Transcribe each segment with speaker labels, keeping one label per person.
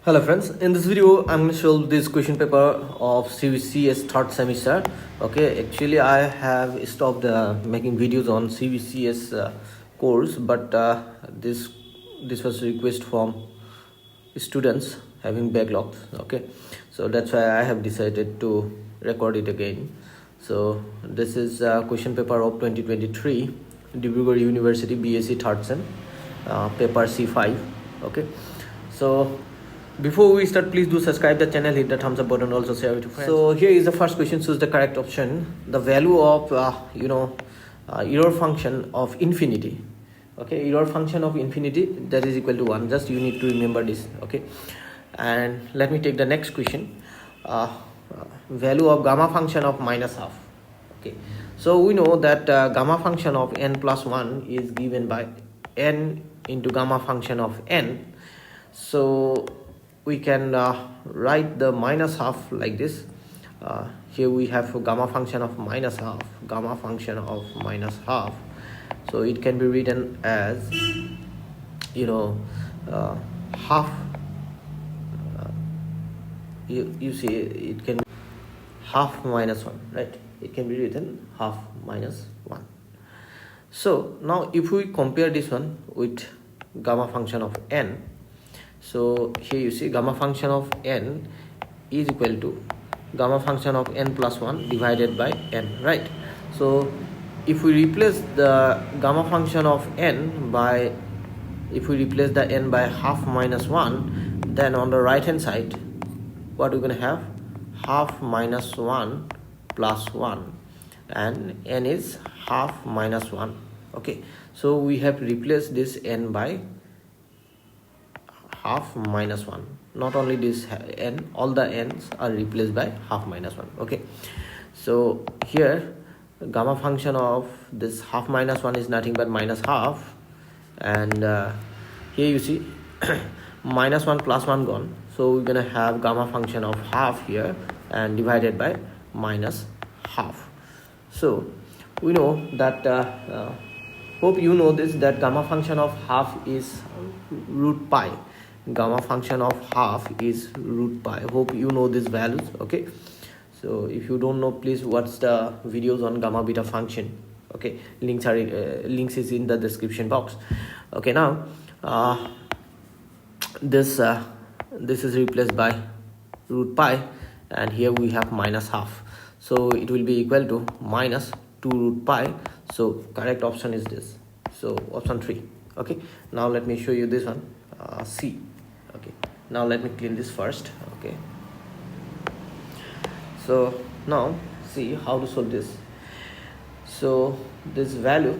Speaker 1: Hello friends, in this video I'm going to show this question paper of CBCS third semester. Okay, actually I have stopped making videos on CBCS course, but this was a request from students having backlogs. Okay, so that's why I have decided to record it again. So this is question paper of 2023 Dibrugarh University BSc third sem, paper C-5. Okay, so before we start, please do subscribe the channel, hit the thumbs up button, also share with your friends. So here is the first question. Choose the correct option. The value of error function of infinity. Okay, error function of infinity, that is equal to 1. Just you need to remember this. Okay, and let me take the next question. Value of gamma function of minus half. Okay, so we know that gamma function of n plus 1 is given by n into gamma function of n. So we can write the minus half like this. Here we have gamma function of minus half, so it can be written as half. You see, it can be half minus 1, right? It can be written half minus 1. So now if we compare this one with gamma function of n, so here you see gamma function of n is equal to gamma function of n plus 1 divided by n, right? So if we replace the gamma function of n by, if we replace the n by half minus 1, then on the right hand side what we're going to have, half minus 1 plus 1, and n is half minus 1. Okay, so we have replaced this n by half minus 1. Not only this n, all the n's are replaced by half minus 1. Okay, so here gamma function of this half minus 1 is nothing but minus half, and here you see minus 1 plus 1 gone, so we're gonna have gamma function of half here and divided by minus half. So we know that hope you know this, that gamma function of half is root pi. Gamma function of half is root pi. Hope you know these values. Okay, so if you don't know, please watch the videos on gamma beta function. Okay, links is in the description box. Okay, now this is replaced by root pi, and here we have minus half, so it will be equal to minus 2 root pi. So correct option is this, so option 3. Okay, now let me show you this one, C. Okay, now let me clean this first. Okay, so now see how to solve this. So this value,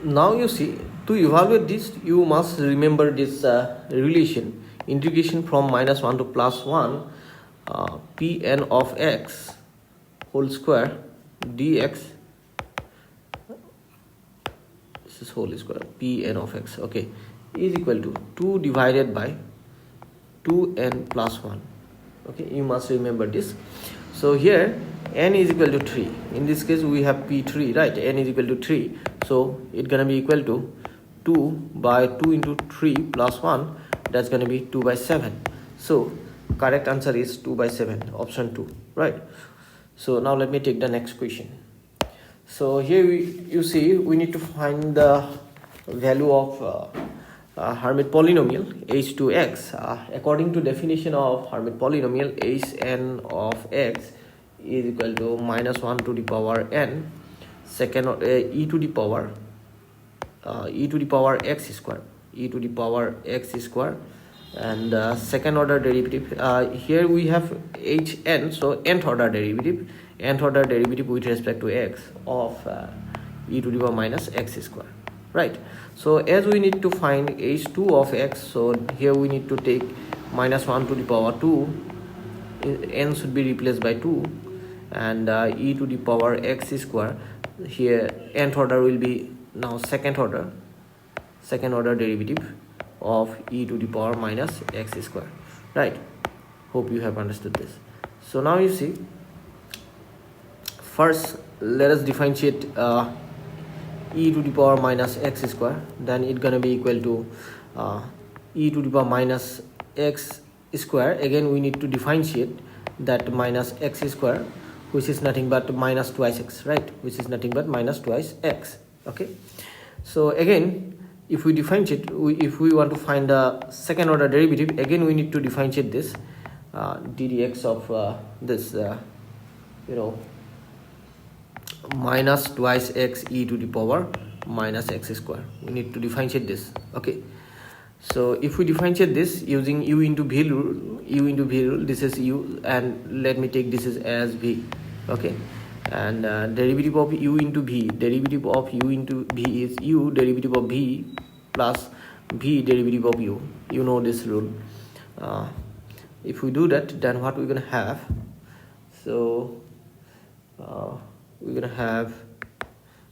Speaker 1: now you see, to evaluate this you must remember this relation, integration from minus 1 to plus 1, Pn of x whole square dx, this is whole square, Pn of x, okay, is equal to 2 divided by 2n plus 1. Okay, you must remember this. So here n is equal to 3. In this case we have P3, right? N is equal to 3, so it's gonna be equal to 2 by 2 into 3 plus 1, that's gonna be 2 by 7. So correct answer is 2 by 7, option 2, right? So now let me take the next question. So here you see we need to find the value of Hermite polynomial h2x. According to definition of Hermite polynomial, hn of x is equal to minus 1 to the power n, second e to the power x square, and second order derivative. Here we have hn, so nth order derivative with respect to x of e to the power minus x square, right? So as we need to find h2 of x, so here we need to take minus 1 to the power 2, n should be replaced by 2, and e to the power x square, here nth order will be now second order derivative of e to the power minus x square, right? Hope you have understood this. So now you see, first let us differentiate e to the power minus x square, then it's gonna be equal to e to the power minus x square. Again we need to differentiate that minus x square, which is nothing but minus twice x, right? Which is nothing but minus twice x. Okay, so again if we differentiate, if we want to find the second order derivative, again we need to differentiate this ddx of this minus twice x e to the power minus x square. We need to differentiate this. Okay, so if we differentiate this using u into v rule, this is u, and let me take this as v. Okay, and derivative of u into v, derivative of u into v is u derivative of v plus v derivative of u. You know this rule. If we do that, then what we're gonna have? So we're gonna have,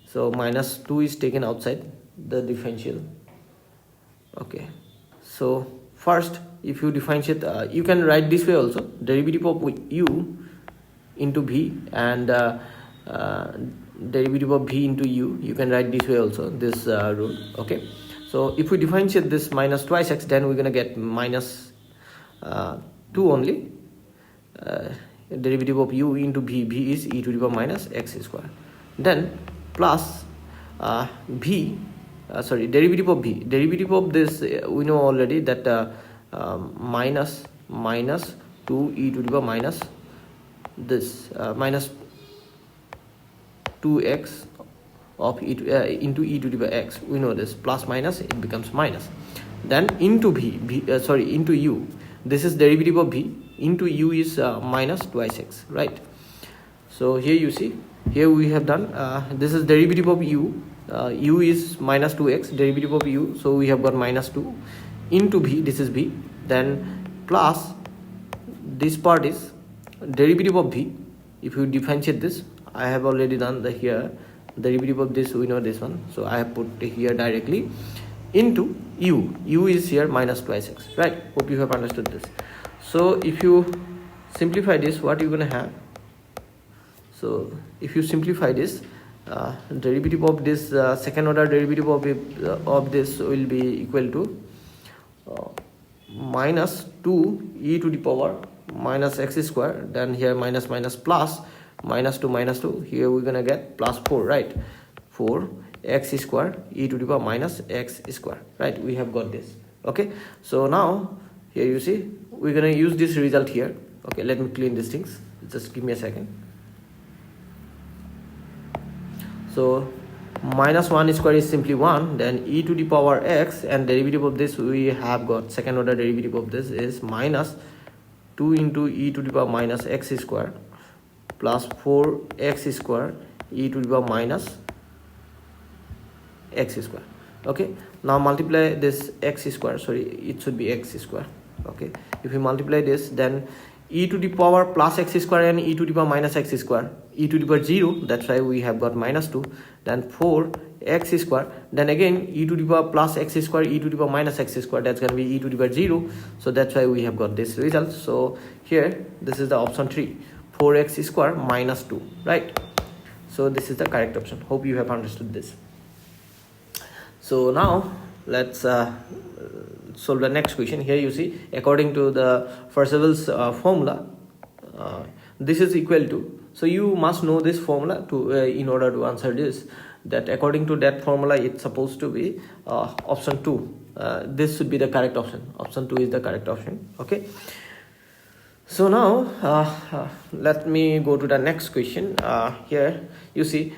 Speaker 1: so minus 2 is taken outside the differential. Okay, so first if you differentiate, you can write this way also, derivative of u into v, and derivative of v into u, you can write this way also, this rule. Okay, so if we differentiate this minus twice x, then we're gonna get minus 2 only. Derivative of u into v is e to the power minus x square, then plus derivative of v, derivative of this we know already that minus 2 e to the power minus this minus 2x of into e to the power x. We know this, plus minus it becomes minus, then into into u, this is derivative of v, into u is minus twice x, right? So here you see, here we have done this is derivative of u, u is minus 2x, derivative of u, so we have got minus 2 into v, this is v, then plus this part is derivative of v. If you differentiate this, I have already done the here derivative of this, we know this one, so I have put here directly, into u is here minus twice x, right? Hope you have understood this. So if you simplify this, what you're gonna have? So if you simplify this, derivative of this second order derivative of this will be equal to minus 2 e to the power minus x square, then here minus plus minus 2, here we're gonna get plus 4, right? 4 x square e to the power minus x square, right? We have got this. Okay, so now here you see, we're gonna use this result here. Okay, let me clean these things, just give me a second. So minus 1 square is simply 1, then e to the power x, and derivative of this we have got second order derivative of this is minus 2 into e to the power minus x square plus 4x square e to the power minus x square. Okay, now multiply this x square, it should be x square. Okay, if you multiply this, then e to the power plus x square and e to the power minus x square, e to the power 0, that's why we have got minus 2, then 4x square, then again e to the power plus x square e to the power minus x square, that's going to be e to the power 0, so that's why we have got this result. So here this is the option 3, 4x square minus 2, right? So this is the correct option. Hope you have understood this. So now let's solve the next question. Here you see, according to the Parseval's formula, this is equal to, so you must know this formula to in order to answer this, that according to that formula it's supposed to be option 2. This should be the correct option. Option 2 is the correct option. Okay, so now let me go to the next question. Here you see,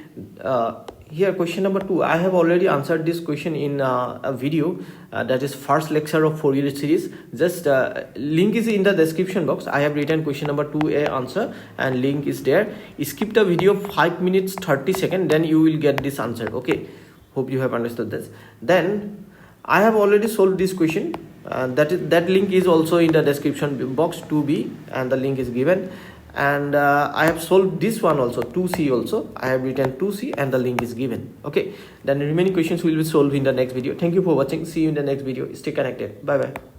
Speaker 1: here question number 2, I have already answered this question in a video that is first lecture of Fourier series. Just link is in the description box. I have written question number 2a answer and link is there. Skip the video 5 minutes 30 seconds, then you will get this answer. Okay, hope you have understood this. Then I have already solved this question. That link is also in the description box, 2b, and the link is given. And I have solved this one also, 2c also. I have written 2c and the link is given. Okay, then the remaining questions will be solved in the next video. Thank you for watching. See you in the next video. Stay connected. Bye bye.